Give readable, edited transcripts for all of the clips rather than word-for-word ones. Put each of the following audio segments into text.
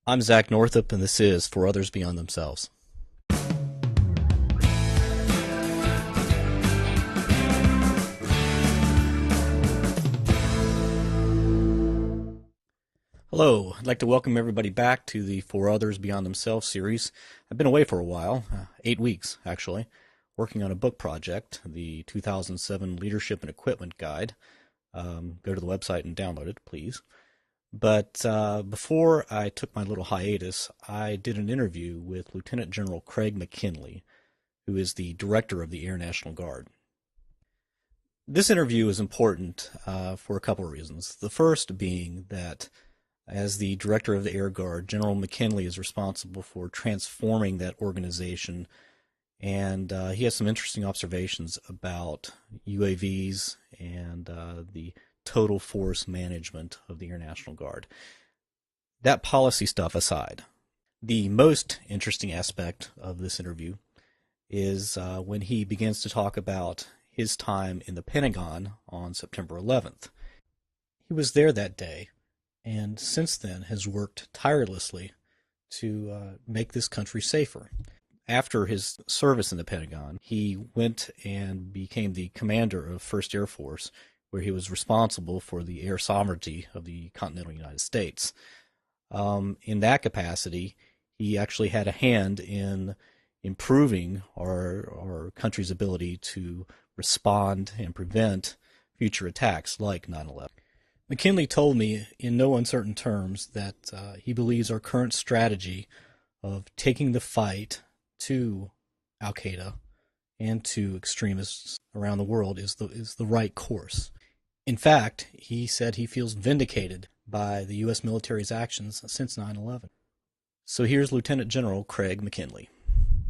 I'm Zach Northup, and this is For Others Beyond Themselves. Hello, I'd like to welcome everybody back to the For Others Beyond Themselves series. I've been away for a while, 8 weeks actually, working on a book project, the 2007 Leadership and Equipment Guide. Go to the website and download it, please. But before I took my little hiatus, I did an interview with Lieutenant General Craig McKinley, who is the director of the Air National Guard. This interview is important for a couple of reasons. The first being that as the director of the Air Guard, General McKinley is responsible for transforming that organization, and he has some interesting observations about UAVs and the total force management of the Air National Guard. That policy stuff aside, the most interesting aspect of this interview is when he begins to talk about his time in the Pentagon on September 11th. He was there that day, and since then has worked tirelessly to make this country safer. After his service in the Pentagon, he went and became the commander of 1st Air Force, where he was responsible for the air sovereignty of the continental United States. In that capacity, he actually had a hand in improving our country's ability to respond and prevent future attacks like 9/11. McKinley told me in no uncertain terms that he believes our current strategy of taking the fight to Al-Qaeda and to extremists around the world is the right course. In fact, he said he feels vindicated by the U.S. military's actions since 9/11. So here's Lieutenant General Craig McKinley.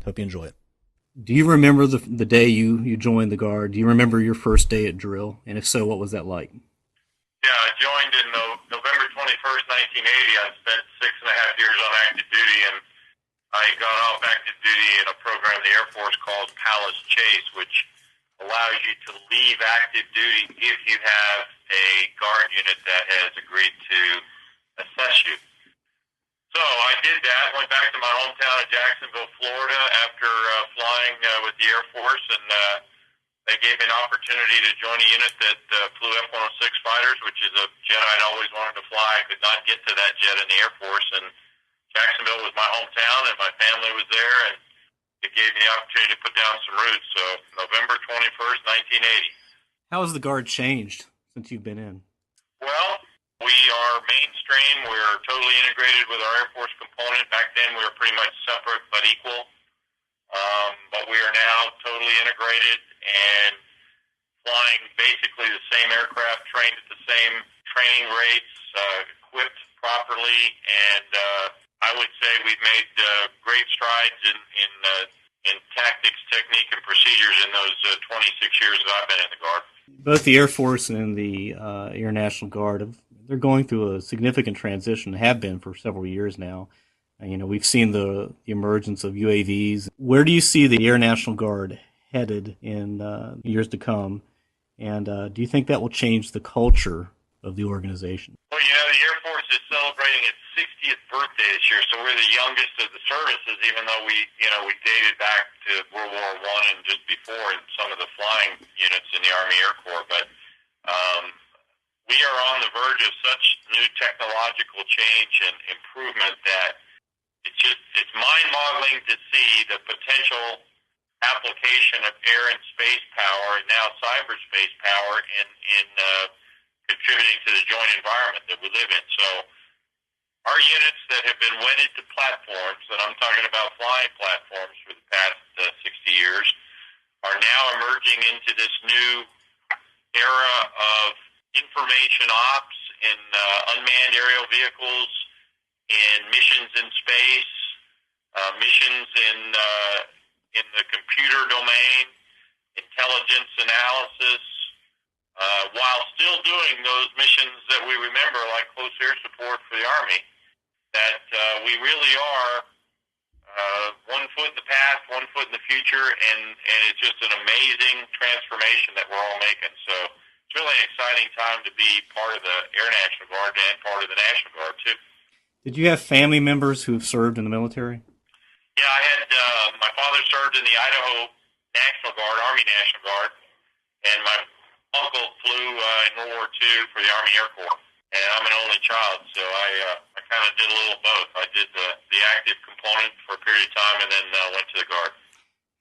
Hope you enjoy it. Do you remember the day you joined the Guard? Do you remember your first day at drill? And if so, what was that like? Yeah, I joined in November 21st, 1980. I spent 6.5 years on active duty, and I got off active duty in a program the Air Force calls Palace Chase, which allows you to leave active duty if you have a Guard unit that has agreed to assess you. So I did that, went back to my hometown of Jacksonville, Florida, after flying with the Air Force, and they gave me an opportunity to join a unit that flew F-106 fighters, which is a jet I'd always wanted to fly. I could not get to that jet in the Air Force, and Jacksonville was my hometown, and my family was there, and it gave me the opportunity to put down some roots. So November 21st, 1980. How has the Guard changed since you've been in? Well, we are mainstream. We're totally integrated with our Air Force component. Back then, we were pretty much separate but equal. But we are now totally integrated and flying basically the same aircraft, trained at the same training rates, equipped properly, and I would say we've made great strides in tactics, technique, and procedures in those 26 years that I've been in the Guard. Both the Air Force and the Air National Guard, they're going through a significant transition, have been for several years now. We've seen the emergence of UAVs. Where do you see the Air National Guard headed in years to come? And do you think that will change the culture of the organization? Well, the Air Force is celebrating its 60th birthday this year, so we're the youngest of the services, even though we dated back to World War I and just before in some of the flying units in the Army Air Corps. But we are on the verge of such new technological change and improvement that it's mind-boggling to see the potential application of air and space power, and now cyberspace power, in contributing to the joint environment that we live in. So our units that have been wedded to platforms, and I'm talking about flying platforms for the past 60 years, are now emerging into this new era of information ops in unmanned aerial vehicles, in missions in space, missions in the computer domain, intelligence analysis, while still doing those missions that we remember, like close air support for the Army, that we really are one foot in the past, one foot in the future, and it's just an amazing transformation that we're all making. So it's really an exciting time to be part of the Air National Guard and part of the National Guard, too. Did you have family members who've served in the military? Yeah, I had my father served in the Idaho National Guard, Army National Guard, and my uncle flew in World War II for the Army Air Corps. And I'm an only child, so I kind of did a little both. I did the active component for a period of time, and then went to the Guard.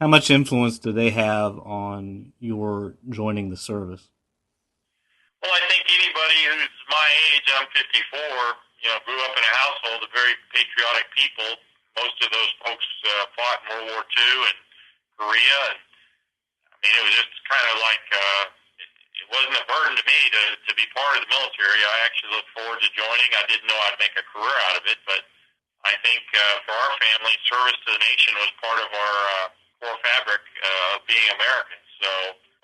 How much influence do they have on your joining the service? Well, I think anybody who's my age, I'm 54, grew up in a household of very patriotic people. Most of those folks fought in World War II and Korea, and I mean, it was just kind of like it wasn't a burden to me to be part of the military. I actually looked forward to joining. I didn't know I'd make a career out of it, but I think for our family, service to the nation was part of our core fabric of being American. So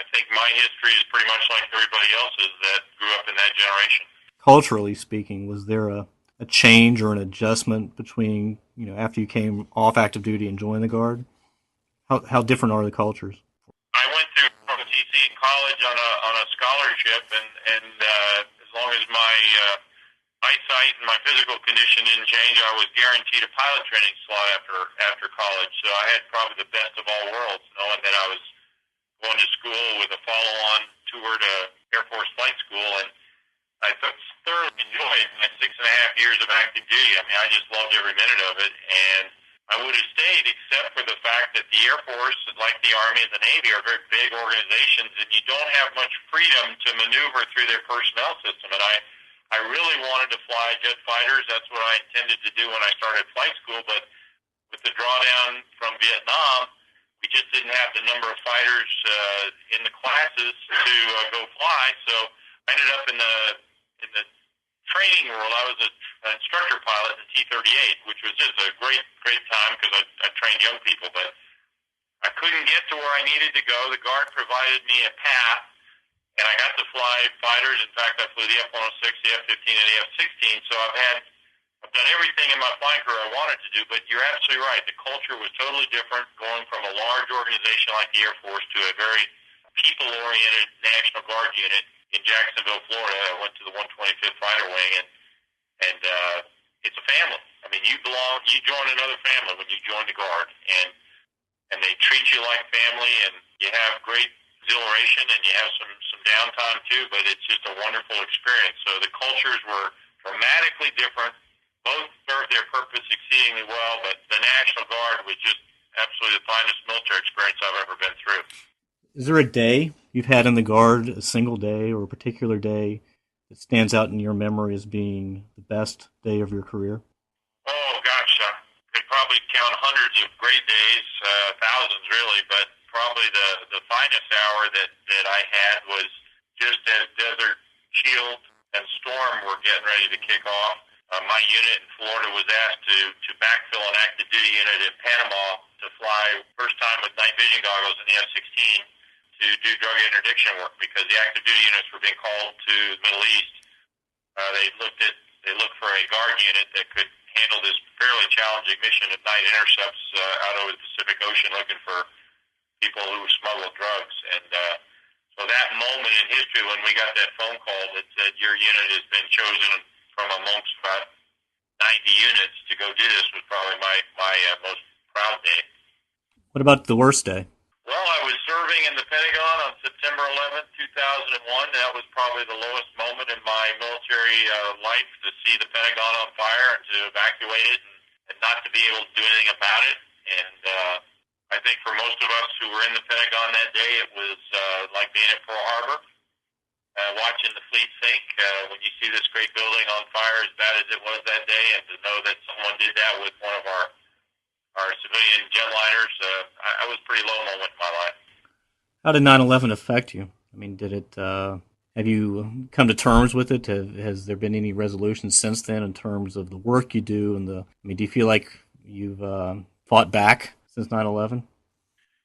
I think my history is pretty much like everybody else's that grew up in that generation. Culturally speaking, was there a change or an adjustment between, after you came off active duty and joined the Guard? How different are the cultures? I went through ROTC in college on a scholarship, and as long as my eyesight and my physical condition didn't change, I was guaranteed a pilot training slot after college. So I had probably the best of all worlds, knowing that I was going to school with a follow-on tour to Air Force Flight School, and I thoroughly enjoyed my 6.5 years of active duty. I mean, I just loved every minute of it, and I would have stayed except for the fact that the Air Force, like the Army and the Navy, are very big organizations, and you don't have much freedom to maneuver through their personnel system. And I really wanted to fly jet fighters. That's what I intended to do when I started flight school, but with the drawdown from Vietnam, we just didn't have the number of fighters in the classes to go fly. So I ended up in the training world. I was an instructor pilot in T-38, which was just a great time because I trained young people, but I couldn't get to where I needed to go. The Guard provided me a path, and I got to fly fighters. In fact, I flew the F-106, the F-15, and the F-16, so I've done everything in my flying career I wanted to do, but you're absolutely right. The culture was totally different, going from a large organization like the Air Force to a very people-oriented National Guard unit in Jacksonville, Florida. I went to the 125th Fighter Wing, and it's a family. I mean, you join another family when you join the Guard, and they treat you like family, and you have great exhilaration, and you have some downtime too, but it's just a wonderful experience. So the cultures were dramatically different. Both served their purpose exceedingly well, but the National Guard was just absolutely the finest military experience I've ever been through. Is there a day you've had in the Guard, a single day or a particular day that stands out in your memory as being the best day of your career? Oh, gosh, I could probably count hundreds of great days, thousands really, but probably the finest hour that I had was just as Desert Shield and Storm were getting ready to kick off. My unit in Florida was asked to backfill an active duty unit in Panama to fly first time with night vision goggles in the F-16 to do drug interdiction work because the active duty units were being called to the Middle East. They looked for a Guard unit that could handle this fairly challenging mission of night intercepts out over the Pacific Ocean looking for people who smuggled drugs. And so that moment in history when we got that phone call that said your unit has been chosen from amongst about 90 units to go do this was probably my most proud day. What about the worst day? Well, I was serving in the Pentagon on September 11th, 2001. That was probably the lowest moment in my military life, to see the Pentagon on fire and to evacuate it and not to be able to do anything about it. And I think for most of us who were in the Pentagon that day, it was like being at Pearl Harbor, watching the fleet sink. When you see this great building on fire as bad as it was that day, and to know that someone did that with one of our civilian jetliners, I was a pretty low moment in my life. How did 9/11 affect you? I mean, did it? Have you come to terms with it? Has there been any resolution since then in terms of the work you do and I mean, do you feel like you've fought back since 9/11?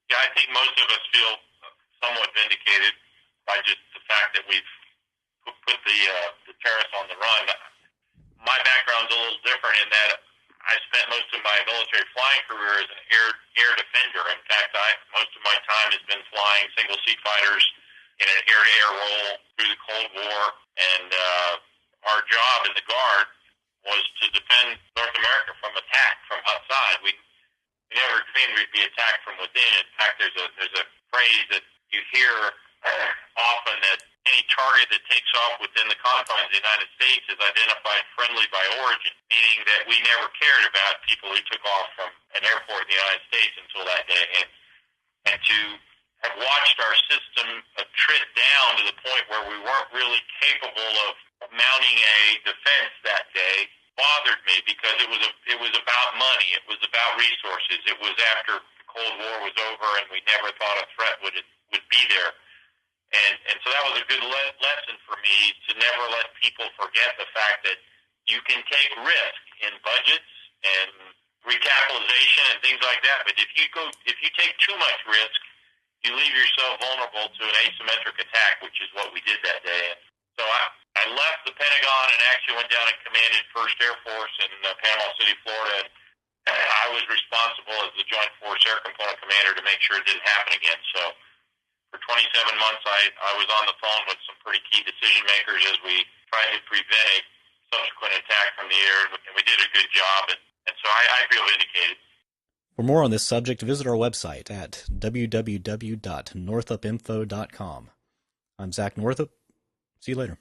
Yeah, I think most of us feel somewhat vindicated by just the fact that we've put the terrorists on the run. My background's a little different in that I spent most of my military flying career as an air defender. In fact, most of my time has been flying single-seat fighters in an air-to-air role through the Cold War. And our job in the Guard was to defend North America from attack from outside. We never dreamed we'd be attacked from within. In fact, there's a phrase that you hear often, that any target that takes off within the confines of the United States is identified friendly by origin, meaning that we never cared about people who took off from an airport in the United States until that day. And to have watched our system trit down to the point where we weren't really capable of mounting a defense that day bothered me, because it was about money, it was about resources, it was after the Cold War was over and we never thought a threat would be there. And so that was a good lesson for me, to never let people forget the fact that you can take risk in budgets and recapitalization and things like that, but if you take too much risk, you leave yourself vulnerable to an asymmetric attack, which is what we did that day. And so I left the Pentagon and actually went down and commanded 1st Air Force in Panama City, Florida. And I was responsible as the Joint Force Air Component Commander to make sure it didn't happen again. So for 27 months, I was on the phone with some pretty key decision makers as we tried to prevent a subsequent attack from the air, and we did a good job. And so I feel vindicated. For more on this subject, visit our website at www.northupinfo.com. I'm Zach Northup. See you later.